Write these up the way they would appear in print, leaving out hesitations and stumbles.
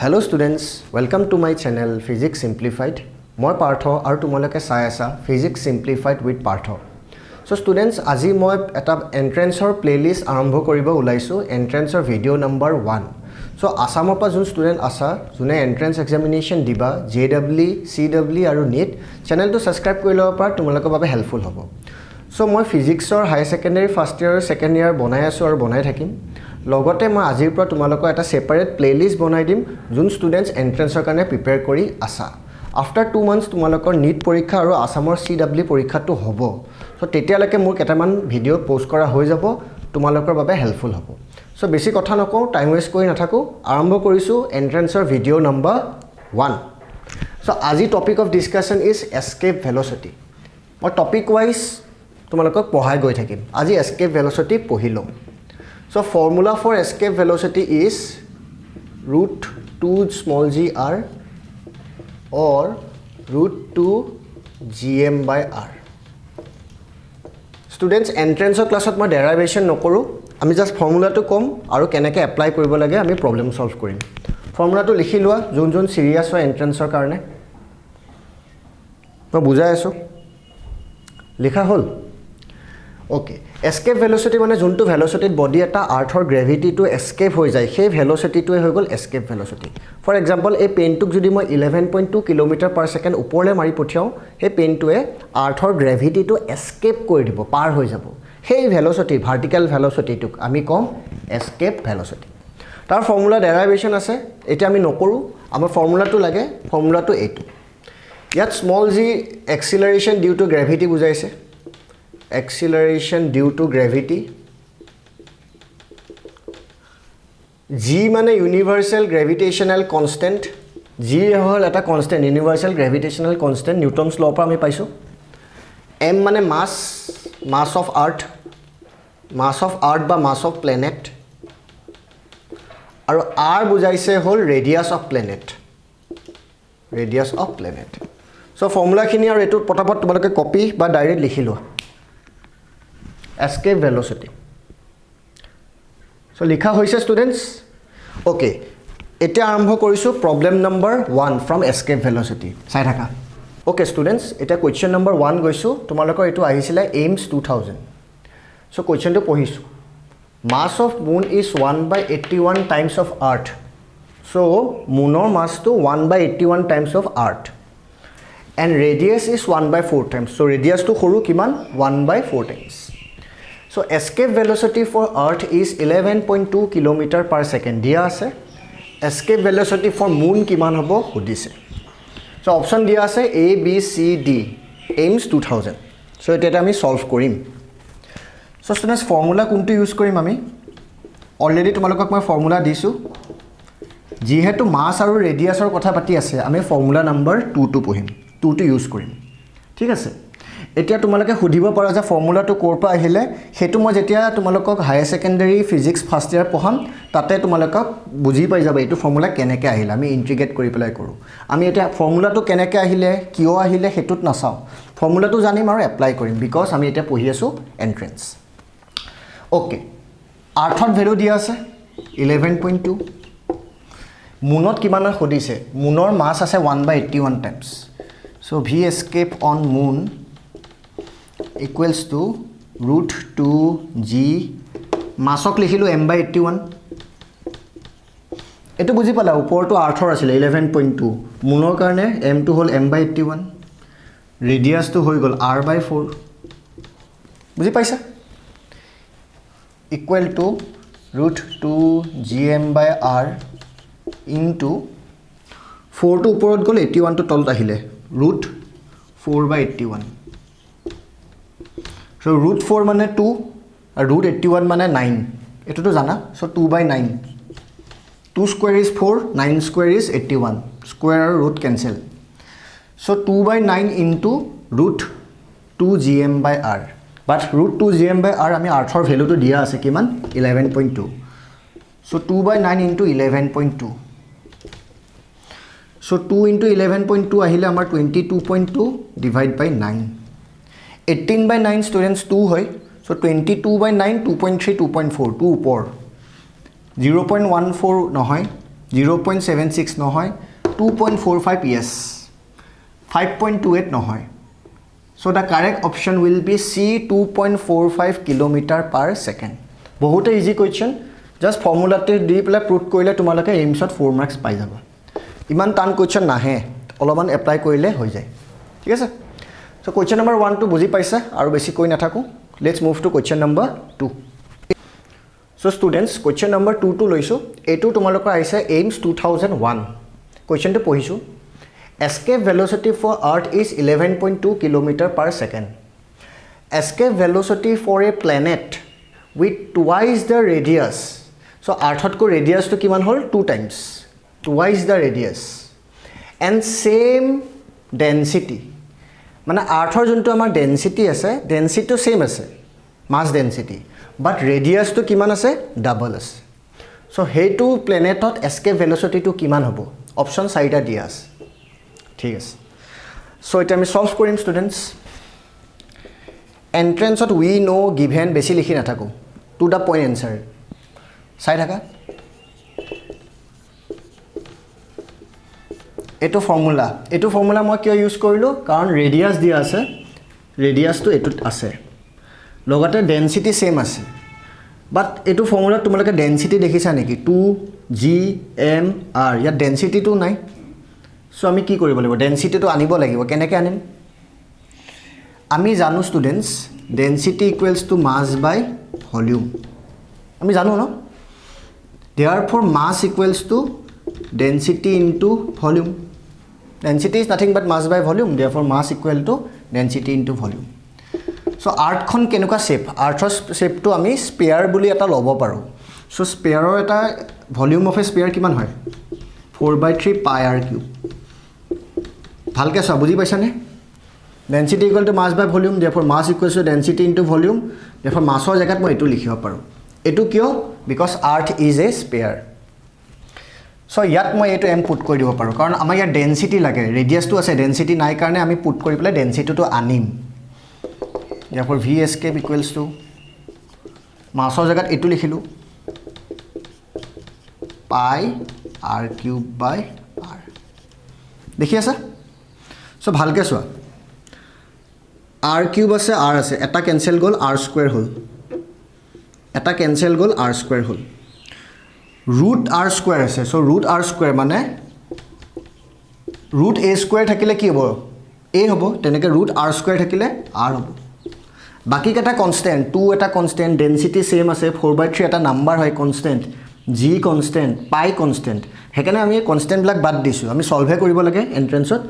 Hello students, welcome to my channel Physics Simplified. মই পাৰ্থ আৰু তোমালোকে চাই আছা Physics Simplified with Partha. So students, আজি মই এটা এন্ট্ৰেন্সৰ প্লেলিষ্ট আৰম্ভ কৰিব ওলাইছো এন্ট্ৰেন্সৰ ভিডিও নম্বৰ 1. So আসামৰ পৰা যোন ষ্টুডেন্ট আছা যোনে এন্ট্ৰেন্স এক্সামিনেশ্যন দিবা JEE, CEE আৰু NEET চেনেলটো সাবস্ক্ৰাইব কৰি লব পৰা তোমালোকৰ বাবে হেল্পফুল হ'ব. So মই ফিজিক্সৰ হাই সেকেন্ডাৰী ফাৰ্স্ট ইয়াৰ সেকেন্ড ইয়াৰ বনাই আছো আৰু বনাই থাকিম. লগতে মই আজিৰ পৰা তোমালোকক এটা সেপাৰেট প্লেলিষ্ট বনাই দিম যোন ষ্টুডেন্টস এন্ট্ৰেন্সৰ কাৰণে প্ৰিপেয়াৰ কৰি আছা. আফটাৰ 2 মান্থস তোমালোকৰ নিট পৰীক্ষা আৰু আসামৰ CEE পৰীক্ষাটো হ'ব. সো তেতিয়ালৈকে মোৰ কেইটামান ভিডিও পোষ্ট কৰা হৈ যাব তোমালোকৰ বাবে হেল্পফুল হ'ব. সো বেছি কথা নকওঁ টাইম ওয়েষ্ট কৰি নাথাকো আৰম্ভ কৰিছো এন্ট্ৰেন্সৰ ভিডিও নম্বৰ 1. সো আজি topic of discussion is escape velocity. মই টপিক ওয়াইজ তোমালোকক পঢ়াই গৈ থাকিম. আজি এস্কেপ ভেলোসিটি পঢ়িলো. So formula for escape velocity is root 2 small g r or root 2 gm by r. Students entrance classot ma derivation nokoru ami just formula to kom aru keneke apply koribo lage ami problem solve korim. Formula to likhi lua jon serious ho entrance or karone ma bujai aso likha hol. Okay, escape velocity মানে যোনটো ভেলোসিটিত body এটা আৰ্থৰ গ্ৰেভিটিটো escape হৈ যায় সেই ভেলোসিটিটোৱে হৈ গল escape velocity. For example এই পেনটোক যদি মই 11.2 কিলোমিটাৰ পাৰ সেকেন্ড ওপৰলৈ মাৰি পঠিয়াও সেই পেনটোৱে আৰ্থৰ গ্ৰেভিটিটো এস্কেপ কৰি দিব পাৰ হৈ যাব. সেই ভেলোসিটি ভাৰ্টিকেল ভেলোসিটিটোক আমি কম এস্কেপ ভেলোসিটি. তাৰ ফৰ্মুলা ডেৰাইভেশ্যন আছে এতিয়া আমি নকৰো আমাৰ ফৰ্মুলাটো লাগে ফৰ্মুলাটো এইটো. ইয়াত small g acceleration due to gravity বুজাইছে acceleration due to gravity. G মানে universal gravitational constant. G হল এটা constant universal gravitational constant Newton's law পৰা আমি পাইছো. M মানে mass of earth বা mass of planet. আৰু R বুজাইছে হল radius of planet. So formula খিনি আৰু এটো পটাপট তোমালোকে কপি বা ডাইৰেক্ট লিখি লোৱা. Escape velocity. So likha hoise students. Okay, eta arambho korisu problem number 1 from escape velocity. Sai thaka. Okay students, eta question number 1 goisu tumalokor etu ahisile AIMS 2000. So question to pohisu. Mass of moon is 1/81 times of earth. So moonor mass to 1/81 times of earth. And radius is 1/4 times. So radius to horu kiman 1/4 times. So escape velocity for earth is 11.2 km per second dia ase. Escape velocity for moon kiman hobo hudise. So option dia ase A B C D AIMS 2000. So eta ami solve korim. So students formula kuntu use korim ami already tumalokak moi formula disu jihetu mass aru radius or kotha pati ase ami formula number 2 to pohim 2 to use korim thik ase. এতিয়া তোমালোকে খুদিব পাৰা যে ফৰ্মুলাটো কোৰ পৰা আহিলে হেতু মই যেতিয়া তোমালোকক হায়াৰ সেকেন্ডাৰী ফিজিক্স ফাৰ্স্ট ইয়াৰ পঢ়াম তাতে তোমালোকক বুজি পাই যাবা এইটো ফৰ্মুলা কেনেকৈ আহিলে আমি ইন্টিগ্ৰেট কৰি পেলাই কৰো. আমি এটা ফৰ্মুলাটো কেনেকৈ আহিলে কিয় আহিলে হেতুত নাচাও ফৰ্মুলাটো জানিম আৰু এপ্লাই কৰিম বিকজ আমি এটা পঢ়ি আছো এন্ট্ৰেন্স. ওকে আৰ্থত ভ্যালু দিয়া আছে 11.2 মুনত কিমান খুদিছে মুনৰ মাস আছে 1/81 Times. So v escape on moon equals to root 2 g মাসক লিখিলো m/81 এটো বুজি পালা ওপৰটো আৰ্থৰ আছিল 11.2 মুনৰ কাৰণে m টো হল m/81 ৰেডিয়াস টো হৈ গল r/4 বুজি পাইছা equal to root 2 gm/r into 4 টো ওপৰত গল 81 টো তলত আহিলে root 4/81. So root 4 মানে 2 and root 81 মানে 9 এটো তো জানা. So 2/9 2 square is 4 9 square is 81 square and root cancel. So 2/9 into root 2 gm/r but root 2 gm/r আমি আৰ্থৰ ভ্যালুটো দিয়া আছে কিমান 11.2. So 2/9 into 11.2. So 2 into 11.2 আহিলে আমাৰ 22.2 divide by 9. 18/9 students 2 hoy. So 22/9 2.3 2.4 2 upor 0.14 নহয় 0.76 নহয় 2.45 yes 5.28 নহয় so the correct option will be C 2.45 km per second বহুত ইজি কোৱেশ্চন জাস্ট ফৰ্মুলাতে দি পেলাই প্ৰুভ কৰিলে তোমালোকে এইমছত 4 মাৰ্কস পাই যাবা ইমান টান কোৱেশ্চন নাহে অলপমান এপ্লাই কৰিলে হৈ যায় ঠিক আছে সো কোৱেশ্চন নম্বৰ 1 টো বুজি পাইছা আৰু বেছি কৈ নাথাকো let's move to question number 2 so students question number 2 টো লৈছো এটো তোমালোকৰ আহিছে এইমছ 2001 কোৱেশ্চনটো পঢ়িছো escape velocity for earth is 11.2 km per second escape velocity for a planet with twice the radius so earth ko radius to kiman hol 2 times twice the radius and same density মানে earth or junto amar density ase density to same ase mass density but radius to kiman ase double ase so hey to planet ot escape velocity to kiman hobo option 4 dia ase ঠিক আছে so এটা আমি solve কৰিম students এন্ট্ৰেন্সত we know given বেছি লিখি নাথাকো to the point answer চাই থাকা এটো ফৰ্মুলা মই কিয় ইউজ কৰিলো কাৰণ ৰেডিয়াস দিয়া আছে ৰেডিয়াসটো এটোত আছে লগতে ডেনসিটি সেম আছে বাট এটো ফৰ্মুলা তোমালোকে ডেনসিটি দেখিছা নেকি 2 g m r ইয়াত ডেনসিটিটো নাই সো আমি কি কৰিব লাগিব ডেনসিটিটো আনিব লাগিব কেনেকৈ আনিম আমি জানো students density equals to mass by volume আমি জানো ন therefore mass equals to density into volume density is nothing but mass by volume therefore mass equal to density into volume so earth khon kenuka shape earth shape to ami sphere buli eta lobo paru so sphere or eta volume of a sphere kiman hoy 4/3 pi r cube ভালকে সব বুজি পাইছানে density equal to mass by volume therefore mass equals to density into volume therefore massৰ জায়গাত মই এটো লিখিব পাৰো এটো কিয় because earth is a sphere so ইয়াত মই এটো m পুট কৰি দিব পাৰো কাৰণ আমাৰ ইয়াত ডেনসিটি লাগে ৰেডিয়াস টো আছে ডেনসিটি নাই কাৰণে আমি পুট কৰি পেলাই ডেনসিটি টো আনিম therefore v escape equals to মাছৰ জায়গাত এটো লিখিলো pi r cube by r দেখি আছে সো ভালকে সোৱা r cube আছে r আছে এটা ক্যান্সেল গল r স্কয়ার হল এটা ক্যান্সেল গল r স্কয়ার হল root r স্কয়ার আছে সো root r স্কয়ার মানে root a স্কয়ার থাকিলে কি হ'ব a হ'ব তেনেকে root r স্কয়ার থাকিলে r হ'ব বাকি কেটা কনস্ট্যান্ট 2 এটা কনস্ট্যান্ট ডেনসিটি সেম আছে 4/3 এটা নাম্বার হয় constant g constant pi constant হেকানে আমি কনস্ট্যান্ট ব্লক বাদ দিছো আমি সলভে কৰিব লাগে এন্ট্ৰেন্সত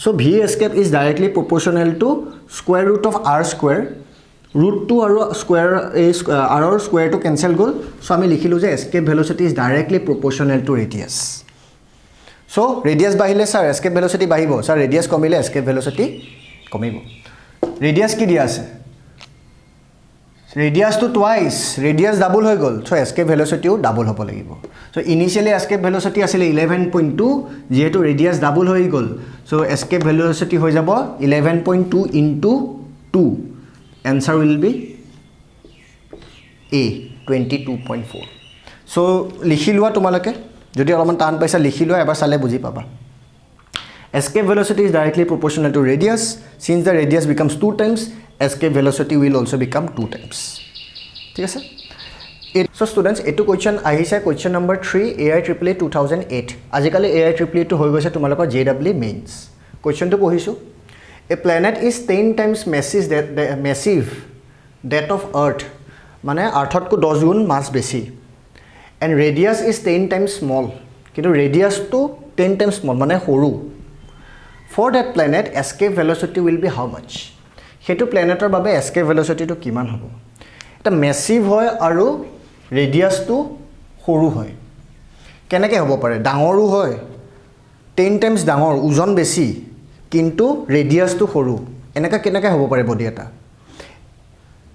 so v escape is directly proportional to square root of r square root 2 আৰু square r or square to cancel গল সো আমি লিখিলো যে escape velocity is directly proportional to radius so radius বাহিলে স্যার escape velocity বাহিব sir radius কমিলে escape velocity কমিব radius কি দিয়া আছে radius to twice radius double হৈ গল so escape velocity ও double হ'ব লাগিব so initially escape velocity আছিল 11.2 যেহেতু radius double হৈ গল so escape velocity হৈ যাব 11.2 into 2 answer will be a 22.4 so লিখিলোৱা তোমালকে যদি অলপমান টান পাইছা লিখিলোৱা এবাৰ চালে বুজি পাবা escape velocity is directly proportional to radius since the radius becomes 2 times escape velocity will also become 2 times ঠিক আছে so students etu question ahise question number 3 AIEEE 2008 আজিকালি AIEEE to হৈ গৈছে তোমালোকৰ JEE mains question to পঢ়িছো a planet is 10 times massive that of earth মানে earth ko 10 গুণ mass বেছি and radius is 10 times small কিন্তু radius to 10 times small মানে সৰু for that planet escape velocity will be how much হেতু প্ল্যানেটৰ বাবে escape velocity to কিমান হ'ব এটা ম্যাসিভ হয় আৰু ৰেডিয়াস to সৰু হয় কেনেকৈ হ'ব পাৰে ডাঙৰো হয় 10 টাইমছ ডাঙৰ ওজন বেছি কিন্তু ৰেডিয়াস to সৰু এনেকা কেনেকৈ হ'ব পাৰে বডি এটা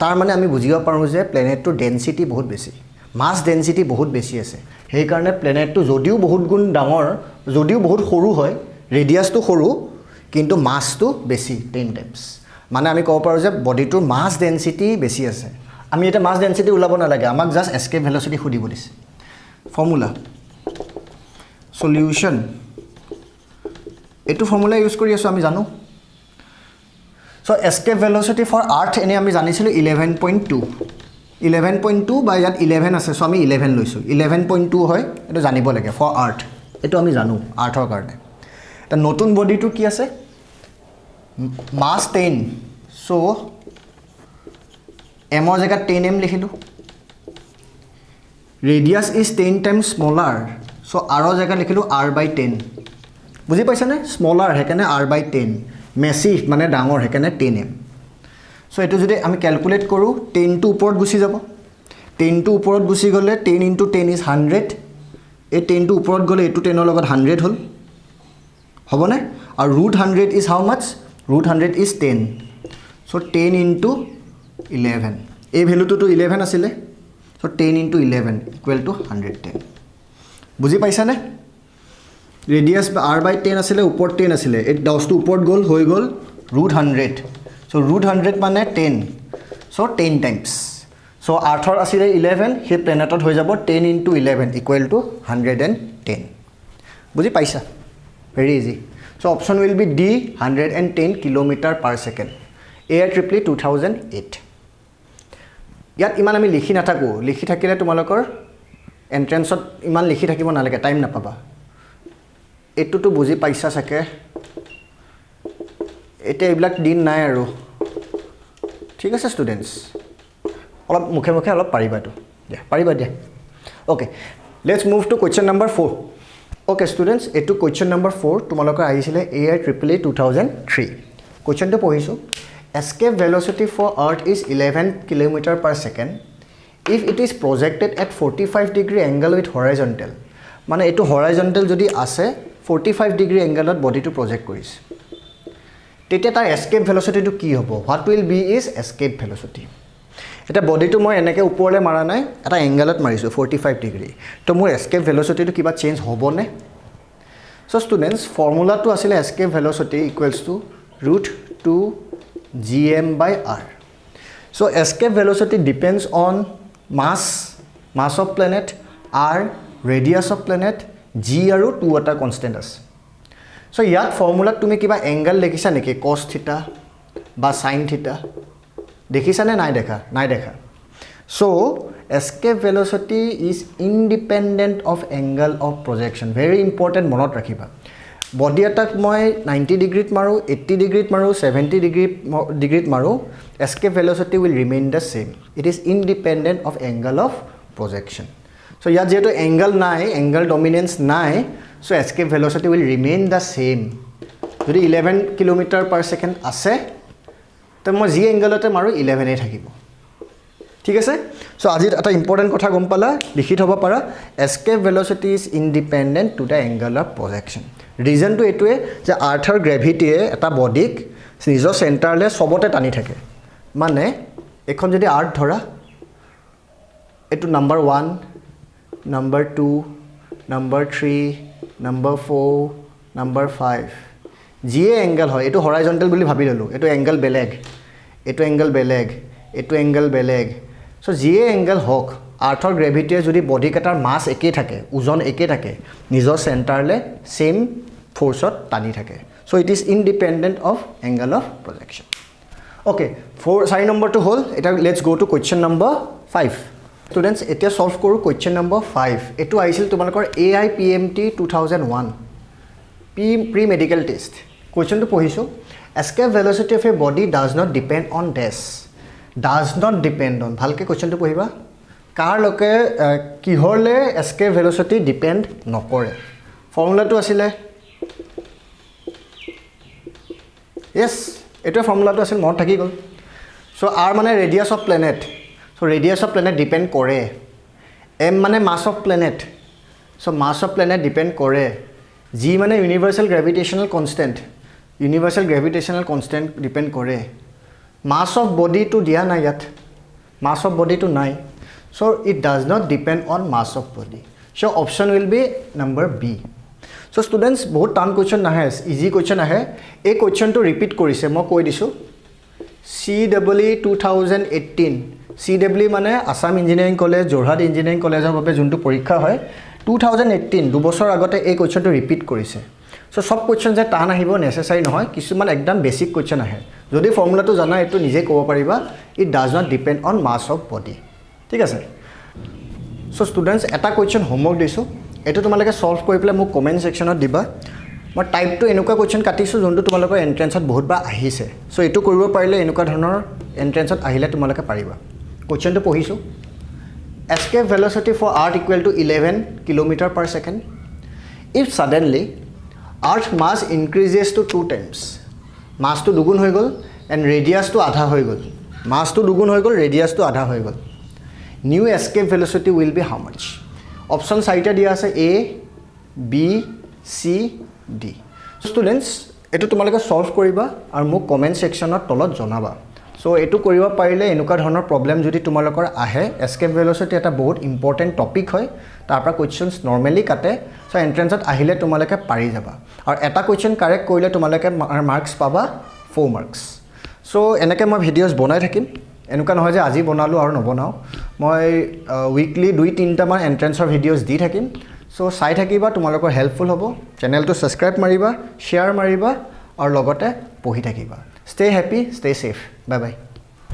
তাৰ মানে আমি বুজিব পাৰো যে প্ল্যানেটৰ ডেনসিটি বহুত বেছি মাস ডেনসিটি বহুত বেছি আছে সেই কাৰণে প্ল্যানেটটো যদিও বহুত গুণ ডাঙৰ যদিও বহুত সৰু হয় ৰেডিয়াস to সৰু কিন্তু মাস to বেছি 10 টাইমছ মানে আমি কব পাৰো যে বডিটোৰ মাস ডেনসিটি বেছি আছে আমি এটা মাস ডেনসিটি উলাব না লাগে আমাক জাস্ট escape velocity খুদিব দিছে ফৰ্মুলা সলিউশন এটো ফৰ্মুলা ইউজ কৰি আছো আমি জানো সো এস্কেপ ভেলোসিটি ফৰ আৰ্থ এনে আমি জানিছিলো 11.2 বা ইয়াত 11 আছে সো আমি 11 লৈছো 11.2 হয় এটো জানিব লাগে ফৰ আৰ্থ এটো আমি জানো আৰ্থৰ কাৰণে তা নতুন বডিটো কি আছে মাস 10 সো m ৰ জায়গাত 10m লিখিলো radius is 10 times smaller so r ৰ জায়গাত লিখিলো r/10 বুজি পাইছা নে স্মলাৰ হেকানে r/10 মেসিভ মানে ডাঙৰ হেকানে 10m সো এটো যদি আমি ক্যালকুলেট কৰো 10 টু ওপৰত গুছি যাব 10 টু ওপৰত গুছি গলে 10 * 10 ইজ 100 এই 10 টু ওপৰত গলে এটো 10 ৰ লগত 100 হল হবনে আৰু √100 is how mass √100 is 10 so 10 * 11 এই ভ্যালুটো তো 11 আছিলে সো 10 * 11 = 110 বুজি পাইছা নে ৰেডিয়াস r/10 আছিলে ওপৰত 10 আছিলে এই 10 টো ওপৰত গল হৈ গল √100 সো √100 মানে 10 সো 10 টাইমছ সো আৰ্থৰ আছিলে 11 হে প্লেনেটত হৈ যাব 10 * 11 = 110 বুজি পাইছা very easy so option will be D 110 km/s AIEEE 2008 ইয়াত ইমান আমি লিখি নাথাকো লিখি থাকিলে তোমালোকৰ এন্ট্ৰেন্সত ইমান লিখি থাকিব নালাগে টাইম নাপাবা এটুটো বুজি পাইছা সকে এতে এইবিলাক দিন নাই আৰু ঠিক আছে স্টুডেন্টস অলপ মুখে মুখে অলপ পাৰিবা তো দিয়া পাৰিবা দিয়া okay let's move to question number 4 okay students এটু কোৱেশ্চন নম্বৰ 4 তোমালোকৰ আহিছিলে AIEEE 2003 কোৱেশ্চনটো পঢ়িছো escape velocity for earth is 11 km/s if it is projected at 45 degree angle with horizontal মানে এটো horizontal যদি আছে 45 degree angle ত বডি টু প্ৰজেক্ট কৰিছে তেতিয়া তাৰ escape velocity টু কি হ'ব what will be is escape velocity এটা বডি টু মই এনেকে ওপৰলে মাৰা নাই এটা এংগলত মাৰিছো 45 ডিগ্ৰী তো মোৰ escape velocity টু কিবা চেঞ্জ হ'বনে সো স্টুডেন্টস ফৰ্মুলা টু আছিল escape velocity equals to √2 gm/r so escape velocity depends on mass of planet r radius of planet g আৰু 2 এটা কনস্ট্যান্ট আছে so ইয়াত ফৰ্মুলা তুমি কিবা এংগল দেখিছা নেকি cos থিটা বা sin থিটা দেখিছা নে নাই দেখা so escape velocity is independent of angle of projection very important মনত ৰাখিবা বডি এটাক মই 90 ডিগ্ৰীত মাৰো 80 ডিগ্ৰীত মাৰো 70 ডিগ্ৰীত মাৰো escape velocity will remain the same it is independent of angle of projection so ইয়াত যেটো angle নাই angle dominance নাই so escape velocity will remain the same যদি 11 km/s আছে তো মই যি angle-তে মাৰো 11 এ থাকিব ঠিক আছে so আজি এটা ইম্পৰ্টেন্ট কথা গম পালা লিখি থব পাৰা escape velocity is independent to the angle of projection reason টু এটোৱে যে আৰ্থৰ গ্ৰেভিটিয়ে এটা বডিক নিজৰ সেন্টাৰলে সবতে টানি থাকে মানে এখন যদি আৰ্থ ধৰা এটো number 1 number 2 number 3 number 4 number 5 জিয়ে এংগল হয় এটো হৰাইজন্টাল বুলি ভাবি ললো এটো এংগল বেলেগ এটো এংগল বেলেগ এটো এংগল বেলেগ সো জিয়ে এংগল হক আৰ্থৰ গ্ৰেভিটিয়ে যদি বডি কাটাৰ মাস একে থাকে ওজন একে থাকে নিজৰ সেন্টাৰলে সেম ফোর্সত টানি থাকে so it is independent of angle of projection okay 4 number to hole eta let's go to question number 5 students eta solve koru question number 5 etu aisil tumalokor AIPMT 2001 pre medical test question to pohiso escape velocity of a body does not depend on dash does not depend on bhalke question to pohiba কাৰ লকে কিহৰলে escape velocity depend নকৰে formula টু আছিল yes এটো formula টু আছিল মন থাকি গল সো r মানে radius of planet so radius of planet depend কৰে m মানে mass of planet so mass of planet depend কৰে g মানে ইউনিভাৰ্সাল গ্ৰেভিটেশনাল কনস্ট্যান্ট ডিপেন্ড কৰে মাস অফ বডি টু দিয়া নাই ইয়াত মাস অফ বডি টু নাই so it does not depend on mass of body so option will be number B so students bahut tan question nahe easy question ahe ei question to repeat korise mo koi disu CWE 2018 CWE mane Assam Engineering College Jorhat Engineering College hobe juntu porikha hoy 2018 দুবছৰ আগতে এই কুৱেশ্যনটো repeat কৰিছে so সব question যে টান আহিব নেসেসাৰি নহয় কিছুমান একদম বেসিক কুৱেশ্যন আহে যদি ফৰ্মুলাটো জানা এটো নিজে ক'ব পাৰিবা it does not depend on mass of body ঠিক আছে সো ষ্টুডেন্টস এটা কুৱেশ্যন হোমৱৰ্ক দিছো এটো তোমালোকে সলভ কৰি পেলাই মোক কমেন্ট সেকশনত দিবা মই টাইপটো এনেকুৱা কুৱেশ্যন কাটিছো যোনটো তোমালোকৰ এন্ট্ৰেন্সত বহুতবাৰ আহিছে সো এটো কৰিব পাৰিলে এনেকুৱা ধৰণৰ এন্ট্ৰেন্সত আহিলে তোমালোকে পাৰিবা কুৱেশ্যনটো পঢ়িছো escape velocity for earth equal to 11 kilometer per second if suddenly earth mass increases to 2 times mass to দুগুণ হৈ গল and radius to আধা হৈ গল mass to দুগুণ হৈ গল radius to আধা হৈ গল new escape velocity will be how much option চাৰিটা দিয়া আছে a b c d students এটো তোমালোকে সলভ কৰিবা আৰু মোক কমেন্ট সেকশনত তলত জনাবা সো এটো কৰিব পাৰিলে এনেকুৱা ধৰণৰ প্ৰবলেম যদি তোমালোকৰ আহে এস্কেপ ভেলোচিটি এটা বহুত ইম্পৰ্টেন্ট টপিক হয় তাৰ পৰা কোৱেশ্চনছ নৰমালি কাটে সো এন্ট্ৰেন্সত আহিলে তোমালোকে পাৰি যাবা আৰু এটা কোৱেশ্চন কাৰেক্ট কৰিলে তোমালোকে মাৰ্কস পাবা 4 মাৰ্কস সো এনেকৈ মই ভিডিঅ'জ বনাই থাকিম এনেকুৱা নহয় যে আজি বনালো আৰু নবনাও মই উইকলি 2-3টা মান এন্ট্ৰেন্সৰ ভিডিঅ'জ দি থাকিম সো চাই থাকিবা তোমালোকৰ হেল্পফুল হ'ব চেনেলটো সাবস্ক্ৰাইব মাৰিবা শেয়াৰ মাৰিবা আৰু লগতে পঢ়ি থাকিবা Stay happy, stay safe. Bye-bye.